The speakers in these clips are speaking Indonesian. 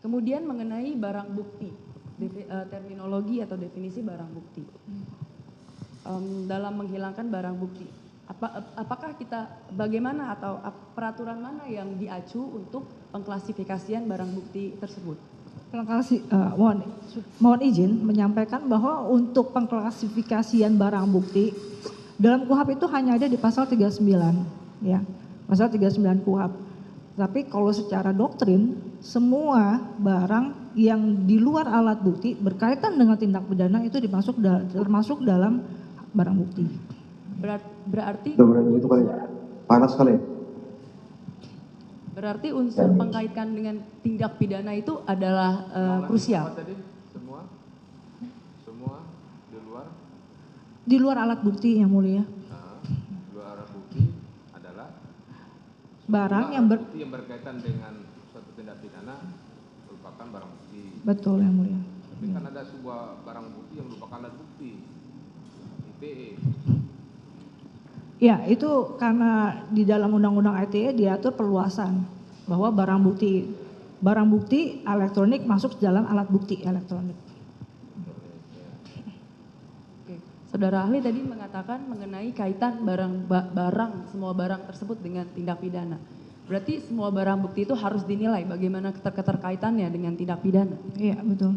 Kemudian mengenai barang bukti, terminologi atau definisi barang bukti. Dalam menghilangkan barang bukti, apakah kita bagaimana atau peraturan mana yang diacu untuk pengklasifikasian barang bukti tersebut? Mohon izin menyampaikan bahwa untuk pengklasifikasian barang bukti dalam KUHP itu hanya ada di pasal 39, ya, pasal 39 KUHP. Tapi kalau secara doktrin, semua barang yang di luar alat bukti berkaitan dengan tindak pidana itu termasuk dalam barang bukti. Berarti itu kali ya, panas kali. Berarti unsur pengkaitkan dengan tindak pidana itu adalah krusial. Tadi semua di luar. Di luar alat bukti yang mulia. Di luar alat bukti adalah barang yang berkaitan dengan suatu tindak pidana merupakan barang bukti. Betul yang mulia. Tapi kan ada sebuah barang bukti yang merupakan alat bukti, ITE. Ya, itu karena di dalam Undang-Undang ITE diatur perluasan bahwa barang bukti elektronik masuk dalam alat bukti elektronik. Oke. Saudara ahli tadi mengatakan mengenai kaitan barang semua barang tersebut dengan tindak pidana. Berarti semua barang bukti itu harus dinilai bagaimana keterkaitannya dengan tindak pidana. Iya, betul.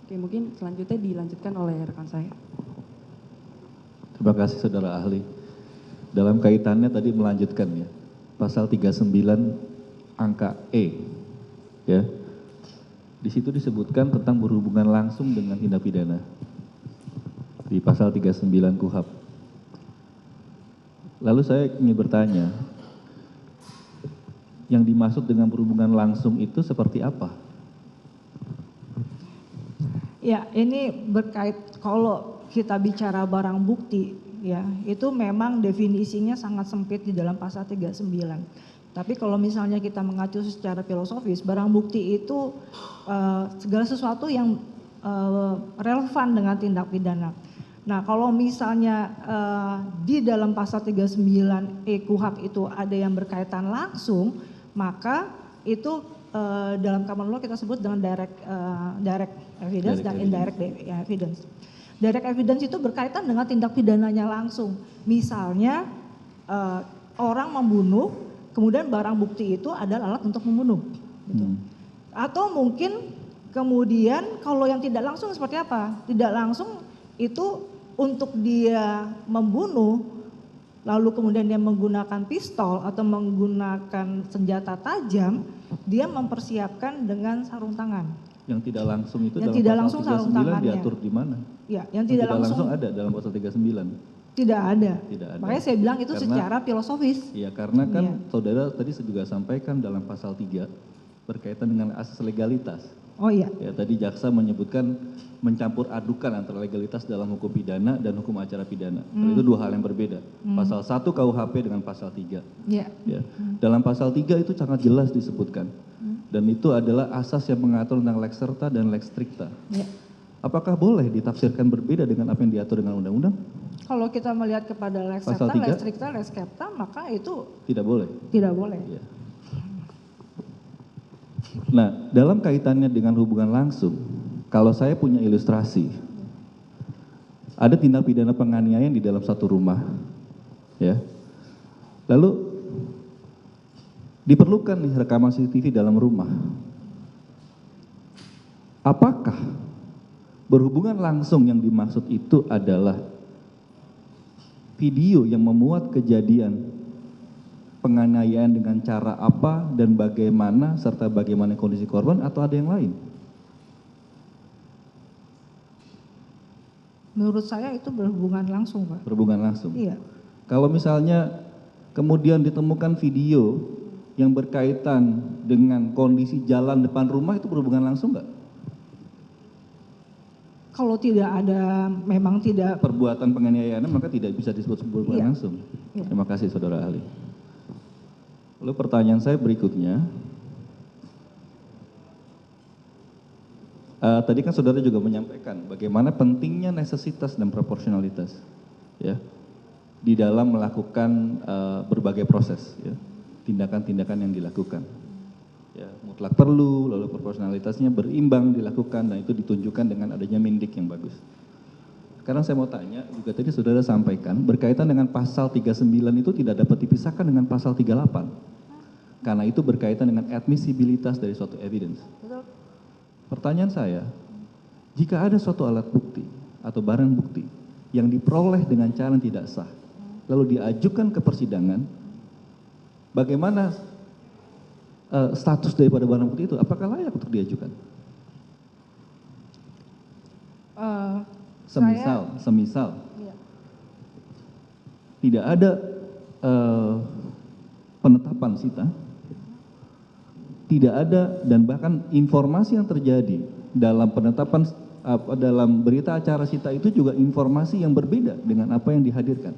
Oke, mungkin selanjutnya dilanjutkan oleh rekan saya. Terima kasih saudara ahli. Dalam kaitannya tadi melanjutkan ya, pasal 39 angka E, ya. Di situ disebutkan tentang berhubungan langsung dengan tindak pidana. Di pasal 39 KUHP. Lalu saya ingin bertanya, yang dimaksud dengan berhubungan langsung itu seperti apa? Ya, ini kalau kita bicara barang bukti, ya, itu memang definisinya sangat sempit di dalam pasal 39. Tapi kalau misalnya kita mengacu secara filosofis, barang bukti itu segala sesuatu yang relevan dengan tindak pidana. Nah, kalau misalnya di dalam pasal 39 E KUHP itu ada yang berkaitan langsung, maka itu dalam common law kita sebut dengan direct evidence dan indirect evidence. Direct evidence itu berkaitan dengan tindak pidananya langsung. Misalnya orang membunuh, kemudian barang bukti itu adalah alat untuk membunuh. Gitu. Atau mungkin kemudian kalau yang tidak langsung seperti apa? Tidak langsung itu untuk dia membunuh, lalu kemudian dia menggunakan pistol atau menggunakan senjata tajam, dia mempersiapkan dengan sarung tangan. Yang tidak langsung itu yang dalam tidak pasal langsung 39 diatur di mana? Ya, yang tidak langsung ada dalam pasal 39. Tidak ada. Tidak ada. Makanya saya bilang itu secara filosofis. Iya, karena kan saudara tadi juga sampaikan dalam pasal 3 berkaitan dengan asas legalitas. Oh iya. Ya, tadi jaksa menyebutkan mencampur adukan antara legalitas dalam hukum pidana dan hukum acara pidana. Itu dua hal yang berbeda. Pasal 1 KUHP dengan pasal 3. Iya. Ya. Dalam pasal 3 itu sangat jelas disebutkan. Dan itu adalah asas yang mengatur tentang lex serta dan lex stricta. Ya. Apakah boleh ditafsirkan berbeda dengan apa yang diatur dengan undang-undang? Kalau kita melihat kepada lex serta, lex stricta, lex capta, maka itu tidak boleh. Tidak boleh. Ya. Nah, dalam kaitannya dengan hubungan langsung, kalau saya punya ilustrasi, ada tindak pidana penganiayaan di dalam satu rumah, ya. Lalu diperlukan nih rekaman CCTV dalam rumah. Apakah berhubungan langsung yang dimaksud itu adalah video yang memuat kejadian penganiayaan dengan cara apa dan bagaimana serta bagaimana kondisi korban atau ada yang lain? Menurut saya itu berhubungan langsung, Pak. Berhubungan langsung? Iya. Kalau misalnya kemudian ditemukan video yang berkaitan dengan kondisi jalan depan rumah itu berhubungan langsung nggak? Kalau tidak ada, memang tidak. Perbuatan penganiayaan maka tidak bisa disebut berhubungan langsung. Iya. Terima kasih saudara ahli. Lalu pertanyaan saya berikutnya. Tadi kan saudara juga menyampaikan bagaimana pentingnya necesitas dan proporsionalitas, ya, di dalam melakukan berbagai proses, ya. tindakan-tindakan yang dilakukan. Ya, mutlak perlu, lalu proporsionalitasnya berimbang dilakukan, dan itu ditunjukkan dengan adanya mindik yang bagus. Sekarang saya mau tanya, juga tadi saudara sampaikan, berkaitan dengan pasal 39 itu tidak dapat dipisahkan dengan pasal 38. Karena itu berkaitan dengan admisibilitas dari suatu evidence. Betul. Pertanyaan saya, jika ada suatu alat bukti atau barang bukti yang diperoleh dengan cara yang tidak sah, lalu diajukan ke persidangan, bagaimana status daripada barang bukti itu? Apakah layak untuk diajukan? Semisal, Iya. tidak ada penetapan sita, tidak ada, dan bahkan informasi yang terjadi dalam penetapan dalam berita acara sita itu juga informasi yang berbeda dengan apa yang dihadirkan.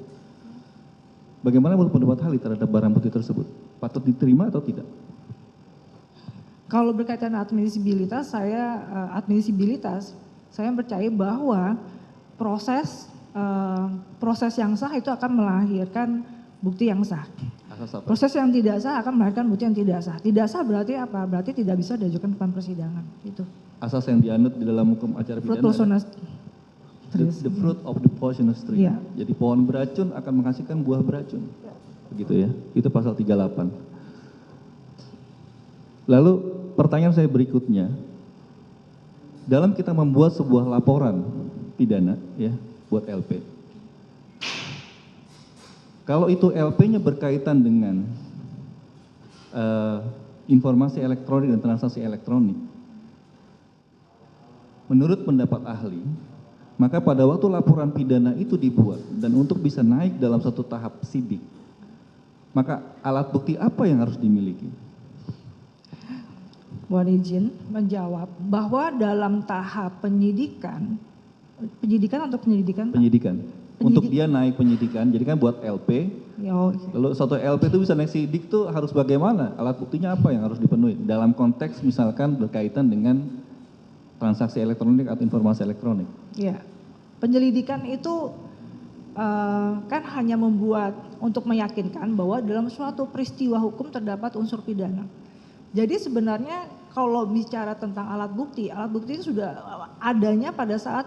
Bagaimana menurut pendapat ahli terhadap barang bukti tersebut? Patut diterima atau tidak? Kalau berkaitan admisibilitas, saya percaya bahwa proses yang sah itu akan melahirkan bukti yang sah. Asas apa? Proses yang tidak sah akan melahirkan bukti yang tidak sah. Tidak sah berarti apa? Berarti tidak bisa diajukan depan persidangan. Itu. Asas yang dianut di dalam hukum acara pidana. The fruit of the poisonous tree. Iya. Jadi pohon beracun akan menghasilkan buah beracun. Begitu ya. Itu pasal 38. Lalu pertanyaan saya berikutnya, dalam kita membuat sebuah laporan pidana ya buat LP, kalau itu LP-nya berkaitan dengan informasi elektronik dan transaksi elektronik, menurut pendapat ahli, maka pada waktu laporan pidana itu dibuat dan untuk bisa naik dalam satu tahap sidik, maka alat bukti apa yang harus dimiliki? Mohon izin menjawab bahwa dalam tahap penyidikan atau penyelidikan? Penyidikan. Untuk dia naik penyidikan, jadi kan buat LP, lalu satu LP itu bisa naik sidik tuh harus bagaimana? Alat buktinya apa yang harus dipenuhi? Dalam konteks misalkan berkaitan dengan transaksi elektronik atau informasi elektronik. Ya, penyelidikan itu kan hanya membuat untuk meyakinkan bahwa dalam suatu peristiwa hukum terdapat unsur pidana. Jadi sebenarnya kalau bicara tentang alat bukti itu sudah adanya pada saat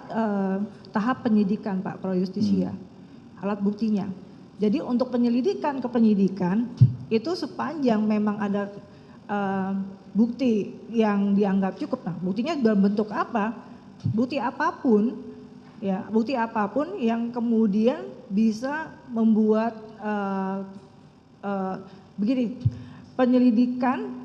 tahap penyidikan Pak Pro Justisia, alat buktinya. Jadi untuk penyelidikan ke penyidikan itu sepanjang memang ada bukti yang dianggap cukup. Nah, buktinya dalam bentuk apa? Bukti apapun yang kemudian bisa membuat begini, penyidikan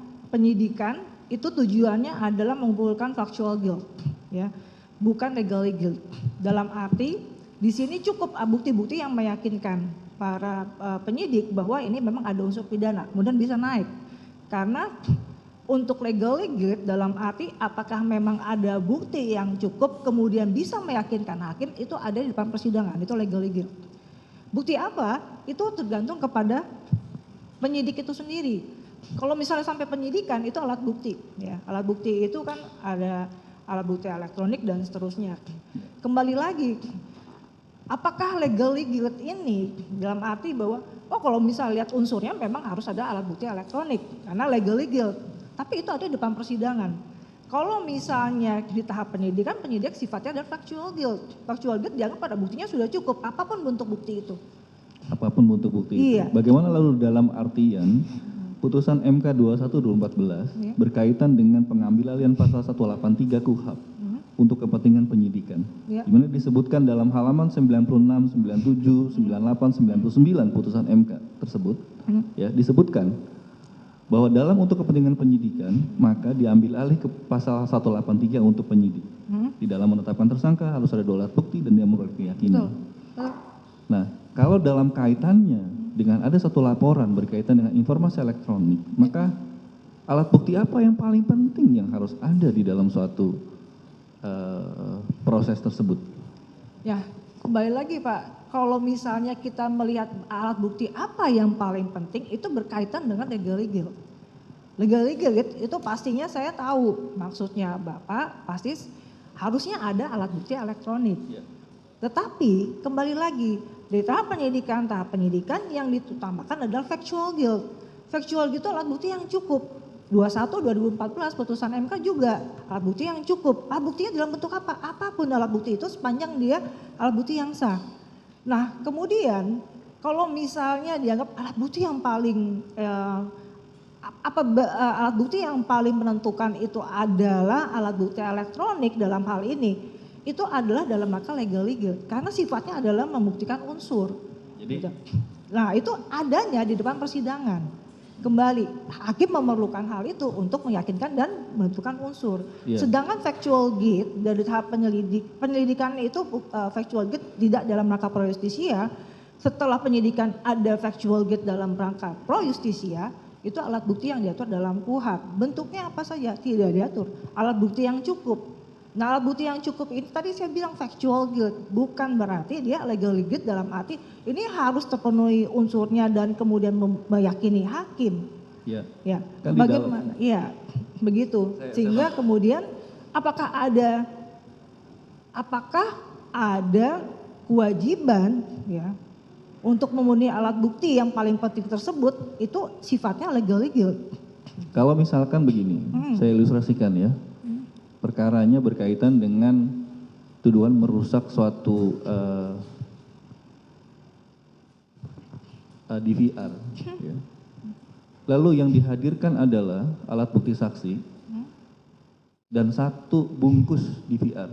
itu tujuannya adalah mengumpulkan factual guilt, ya, bukan legally guilt. Dalam arti di sini cukup bukti-bukti yang meyakinkan para penyidik bahwa ini memang ada unsur pidana, kemudian bisa naik. Karena untuk legally guilt dalam arti apakah memang ada bukti yang cukup kemudian bisa meyakinkan hakim itu ada di depan persidangan, itu legally guilt. Bukti apa? Itu tergantung kepada penyidik itu sendiri. Kalau misalnya sampai penyidikan itu alat bukti, ya. Alat bukti itu kan ada alat bukti elektronik dan seterusnya. Kembali lagi, apakah legally guilt ini dalam arti bahwa kalau misalnya lihat unsurnya memang harus ada alat bukti elektronik karena legally guilt. Tapi itu ada di depan persidangan. Kalau misalnya di tahap penyidikan, penyidik sifatnya adalah factual guilt. Factual guilt dianggap pada buktinya sudah cukup, apapun bentuk bukti itu. Apapun bentuk bukti Iya. itu. Bagaimana lalu dalam artian putusan MK 21/2014 Ya. berkaitan dengan pengambil alihan pasal 183 KUHP untuk kepentingan penyidikan. Ya. Di mana disebutkan dalam halaman 96, 97, 98, 99 putusan MK tersebut, ya, disebutkan bahwa dalam untuk kepentingan penyidikan maka diambil alih ke pasal 183 untuk penyidik. Di dalam menetapkan tersangka harus ada 2 alat bukti dan dia memperoleh keyakinan. Betul. Nah, kalau dalam kaitannya dengan ada satu laporan berkaitan dengan informasi elektronik, maka alat bukti apa yang paling penting yang harus ada di dalam suatu proses tersebut? Ya, kembali lagi Pak, kalau misalnya kita melihat alat bukti apa yang paling penting itu berkaitan dengan legally guilt. Legally guilt itu pastinya saya tahu, maksudnya Bapak pasti harusnya ada alat bukti elektronik. Ya. Tetapi kembali lagi, di tahap penyidikan yang diutamakan adalah factual guilt. Factual gitu alat bukti yang cukup. 21 2014 putusan MK juga alat bukti yang cukup. Alat buktinya dalam bentuk apa? Apapun alat bukti itu sepanjang dia alat bukti yang sah. Nah, kemudian kalau misalnya dianggap alat bukti yang paling alat bukti yang paling menentukan itu adalah alat bukti elektronik dalam hal ini, itu adalah dalam rangka legal karena sifatnya adalah membuktikan unsur. Jadi, nah itu adanya di depan persidangan. Kembali, hakim memerlukan hal itu untuk meyakinkan dan menentukan unsur. Iya. Sedangkan factual gate dari tahap penyelidikan itu factual gate tidak dalam rangka pro justisia. Setelah penyidikan ada factual gate dalam rangka pro justisia, itu alat bukti yang diatur dalam KUHP. Bentuknya apa saja tidak diatur. Alat bukti yang cukup. Nah, alat bukti yang cukup ini tadi saya bilang factual guilt, bukan berarti dia legal guilt dalam arti ini harus terpenuhi unsurnya dan kemudian meyakini hakim. ya, Ya, Kan di bagaimana? Iya, begitu. Sehingga kemudian apakah ada kewajiban ya untuk memenuhi alat bukti yang paling penting tersebut itu sifatnya legal guilt. kalau misalkan begini, saya ilustrasikan ya. Perkaranya berkaitan dengan tuduhan merusak suatu DVR. Ya. Lalu yang dihadirkan adalah alat bukti saksi dan satu bungkus DVR,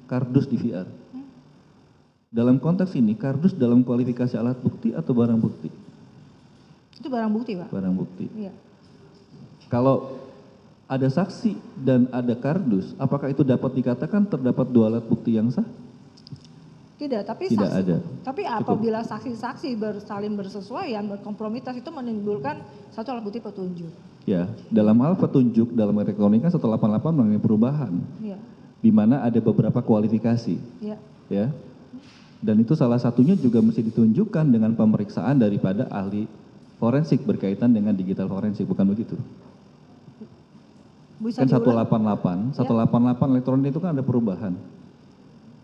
kardus DVR. Dalam konteks ini, kardus dalam kualifikasi alat bukti atau barang bukti? Itu barang bukti, Pak. Barang bukti. Iya. Kalau ada saksi dan ada kardus, apakah itu dapat dikatakan terdapat dua alat bukti yang sah? Tidak, tapi Tidak saksi, ada. tapi apabila saksi-saksi saling bersesuaian, berkompromitas itu menimbulkan satu alat bukti petunjuk. Ya, dalam hal petunjuk dalam elektronika 188 mengalami perubahan, Iya, di mana ada beberapa kualifikasi, iya. ya. Dan itu salah satunya juga mesti ditunjukkan dengan pemeriksaan daripada ahli forensik berkaitan dengan digital forensik, bukan begitu? Bisa Kan diulang? 188 elektronik itu kan ada perubahan.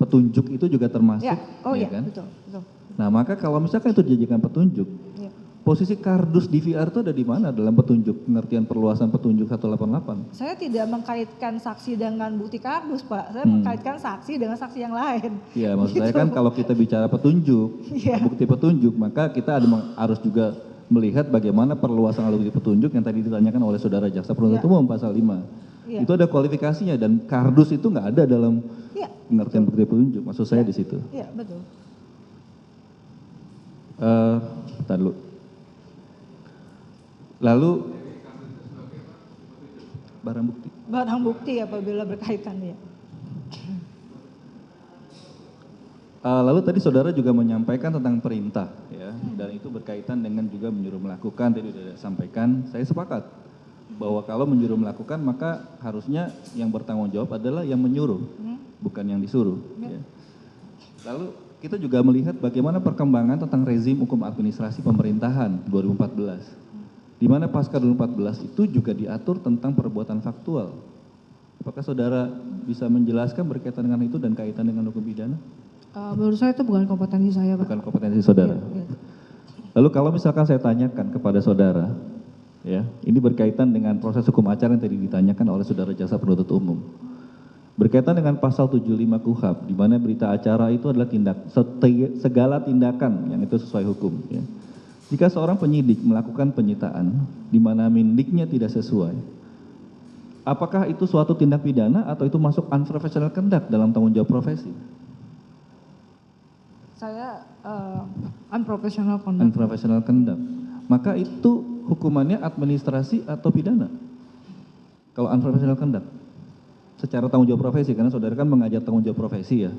Petunjuk itu juga termasuk, Ya, oh ya iya, kan? betul, betul. Nah, maka kalau misalkan itu dijadikan petunjuk, Iya. posisi kardus DVR itu ada di mana dalam petunjuk, pengertian perluasan petunjuk 188? Saya tidak mengkaitkan saksi dengan bukti kardus, Pak. Saya mengkaitkan saksi dengan saksi yang lain. Ya, maksud saya Gitu. kan kalau kita bicara petunjuk, Iya. bukti petunjuk, maka kita harus juga melihat bagaimana perluasan alat bukti petunjuk yang tadi ditanyakan oleh saudara jaksa penuntut Iya. umum pasal 5. Iya. Itu ada kualifikasinya dan kardus itu nggak ada dalam Iya, pengertian bukti petunjuk. Maksud saya di situ. iya, betul. Bentar dulu. Lalu barang bukti. Barang bukti apabila berkaitan ya. Lalu tadi saudara juga menyampaikan tentang perintah, ya, dan itu berkaitan dengan juga menyuruh melakukan. Tadi sudah sampaikan, saya sepakat bahwa kalau menyuruh melakukan maka harusnya yang bertanggung jawab adalah yang menyuruh, bukan yang disuruh. Ya. Lalu kita juga melihat bagaimana perkembangan tentang rezim hukum administrasi pemerintahan 2014, di mana pasca 2014 itu juga diatur tentang perbuatan faktual. Apakah saudara bisa menjelaskan berkaitan dengan itu dan kaitan dengan hukum pidana? Menurut saya itu bukan kompetensi saya, Pak. Bukan kompetensi saudara. Iya. Lalu kalau misalkan saya tanyakan kepada saudara, ya, ini berkaitan dengan proses hukum acara yang tadi ditanyakan oleh saudara jaksa penuntut umum. Berkaitan dengan pasal 75 KUHP, di mana berita acara itu adalah segala tindakan yang itu sesuai hukum. Ya. Jika seorang penyidik melakukan penyitaan, di mana mendiknya tidak sesuai, apakah itu suatu tindak pidana atau itu masuk unprofessional conduct dalam tanggung jawab profesi? Saya unprofessional conduct. Unprofessional conduct. Maka itu hukumannya administrasi atau pidana? Kalau unprofessional conduct. Secara tanggung jawab profesi, karena saudara kan mengajar tanggung jawab profesi ya.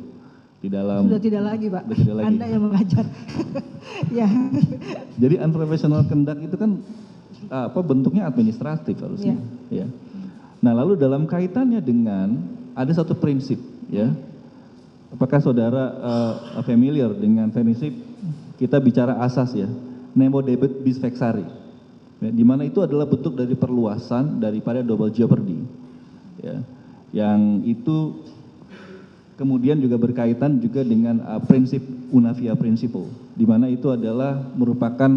Di dalam. Sudah tidak lagi, Pak. Sudah tidak lagi. Anda yang mengajar. Ya. Jadi unprofessional conduct itu kan bentuknya administratif harusnya. Ya. Nah, lalu dalam kaitannya dengan ada satu prinsip ya. Apakah saudara familiar dengan prinsip kita bicara asas ya, nemo debet bis vexari, ya, di mana itu adalah bentuk dari perluasan daripada double jeopardy, ya, yang itu kemudian juga berkaitan juga dengan prinsip una via principle, di mana itu adalah merupakan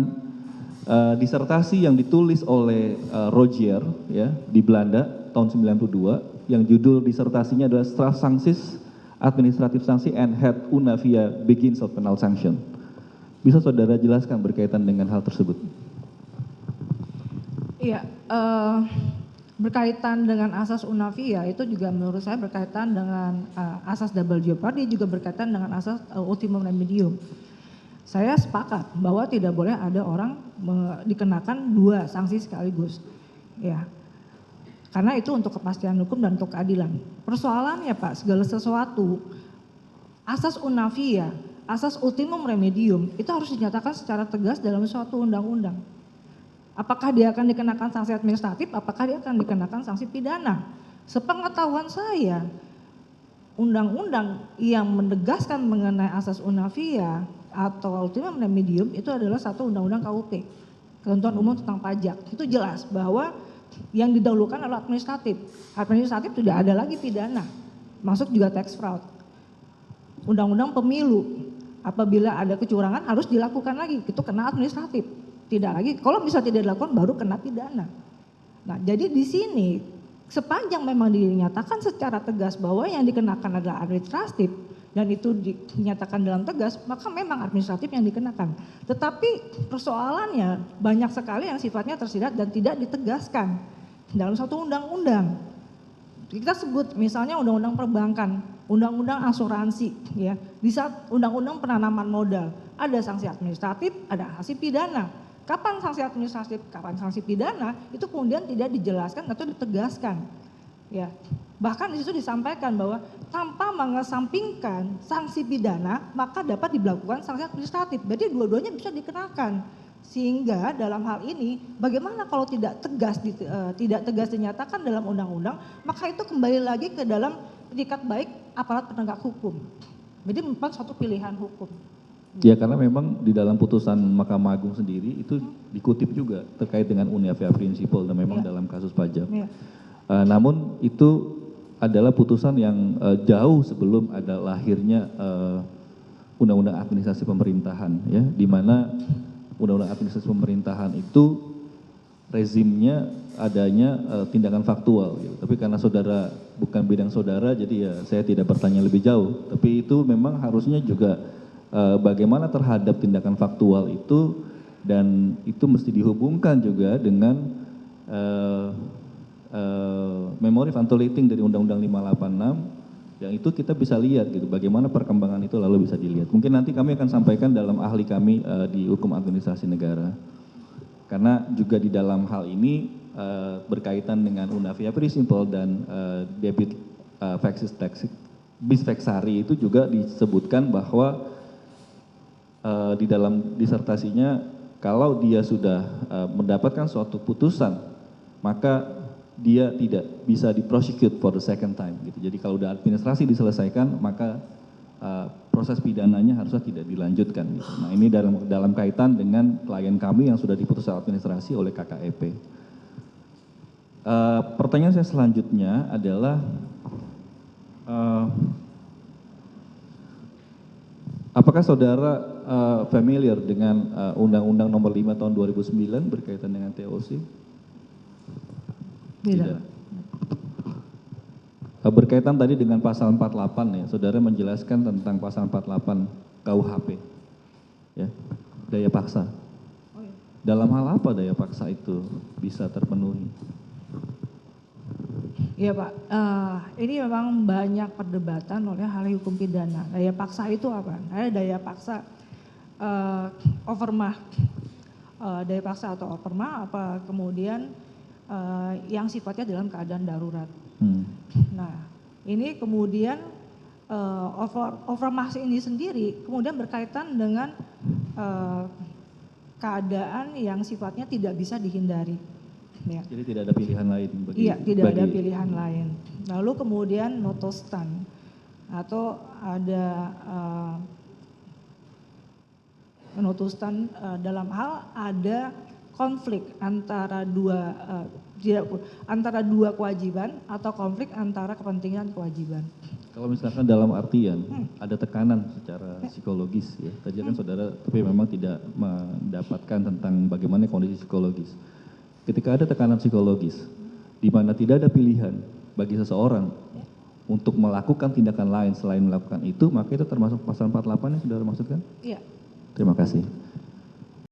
disertasi yang ditulis oleh Rogier ya di Belanda tahun 92 yang judul disertasinya adalah Strafsancties, Administrative Sanksi and Het una via Begins of Penal Sanction. Bisa saudara jelaskan berkaitan dengan hal tersebut? Iya, berkaitan dengan asas unavia itu juga menurut saya berkaitan dengan asas double jeopardy, juga berkaitan dengan asas ultimum remedium. Saya sepakat bahwa tidak boleh ada orang dikenakan dua sanksi sekaligus, ya, karena itu untuk kepastian hukum dan untuk keadilan. Persoalannya Pak, segala sesuatu, asas unavia, asas ultimum remedium itu harus dinyatakan secara tegas dalam suatu undang-undang. Apakah dia akan dikenakan sanksi administratif, apakah dia akan dikenakan sanksi pidana. Sepengetahuan saya, undang-undang yang menegaskan mengenai asas unavia atau ultimum remedium itu adalah satu undang-undang KUP, Ketentuan Umum tentang Pajak. Itu jelas bahwa yang didahulukan adalah administratif. Administratif tidak ada lagi pidana, masuk juga tax fraud. Undang-undang pemilu, apabila ada kecurangan harus dilakukan lagi, itu kena administratif. Tidak lagi, kalau bisa tidak dilakukan baru kena pidana. Nah, jadi di sini sepanjang memang dinyatakan secara tegas bahwa yang dikenakan adalah administratif dan itu dinyatakan dalam tegas, maka memang administratif yang dikenakan. Tetapi persoalannya banyak sekali yang sifatnya tersirat dan tidak ditegaskan dalam satu undang-undang. Kita sebut misalnya undang-undang perbankan, undang-undang asuransi, ya. Di saat undang-undang penanaman modal, ada sanksi administratif, ada sanksi pidana. Kapan sanksi administratif, kapan sanksi pidana, itu kemudian tidak dijelaskan atau ditegaskan. Ya. Bahkan di situ disampaikan bahwa tanpa mengesampingkan sanksi pidana, maka dapat diberlakukan sanksi administratif. Jadi dua-duanya bisa dikenakan. Sehingga dalam hal ini, bagaimana kalau tidak tegas dinyatakan dalam undang-undang, maka itu kembali lagi ke dalam etikat baik aparat penegak hukum. Jadi merupakan suatu pilihan hukum. Ya, karena memang di dalam putusan Mahkamah Agung sendiri itu dikutip juga terkait dengan Unavia Principle dan memang dalam kasus pajak. Ya. Namun itu adalah putusan yang jauh sebelum ada lahirnya Undang-Undang Administrasi Pemerintahan, ya, di mana Undang-Undang Administrasi Pemerintahan itu rezimnya adanya tindakan faktual, gitu. Tapi karena saudara bukan bidang saudara, jadi ya saya tidak bertanya lebih jauh. Tapi itu memang harusnya juga bagaimana terhadap tindakan faktual itu, dan itu mesti dihubungkan juga dengan memori vantolating dari Undang-Undang 586, yang itu kita bisa lihat gitu bagaimana perkembangan itu lalu bisa dilihat. Mungkin nanti kami akan sampaikan dalam ahli kami di hukum administrasi negara. Karena juga di dalam hal ini berkaitan dengan Unavia Principle dan debit vexis tax bis vexari itu juga disebutkan bahwa di dalam disertasinya kalau dia sudah mendapatkan suatu putusan, maka dia tidak bisa diprosecute for the second time gitu. Jadi kalau udah administrasi diselesaikan, maka proses pidananya harusnya tidak dilanjutkan gitu. Nah, ini dalam kaitan dengan klien kami yang sudah diputus administrasi oleh KKEP. Pertanyaan saya selanjutnya adalah apakah saudara familiar dengan Undang-Undang Nomor 5 Tahun 2009 berkaitan dengan TOC? Tidak. Berkaitan tadi dengan pasal 48 ya, saudara menjelaskan tentang pasal 48 KUHP, ya, daya paksa. Dalam hal apa daya paksa itu bisa terpenuhi? Iya Pak, ini memang banyak perdebatan oleh ahli hukum pidana. Daya paksa itu apa? Daya paksa overmah, daya paksa atau overmah, apa kemudian yang sifatnya dalam keadaan darurat. Nah, ini kemudian overmah ini sendiri kemudian berkaitan dengan keadaan yang sifatnya tidak bisa dihindari. Ya. Jadi tidak ada pilihan lain bagi. Iya, tidak ada pilihan lain. Lalu kemudian notostan atau ada notostan dalam hal ada konflik antara dua antara dua kewajiban atau konflik antara kepentingan kewajiban. Kalau misalkan dalam artian ada tekanan secara psikologis ya, tadi kan saudara tapi memang tidak mendapatkan tentang bagaimana kondisi psikologis. Ketika ada tekanan psikologis, di mana tidak ada pilihan bagi seseorang untuk melakukan tindakan lain selain melakukan itu, maka itu termasuk pasal 48 yang saudara maksudkan? Iya. Terima kasih.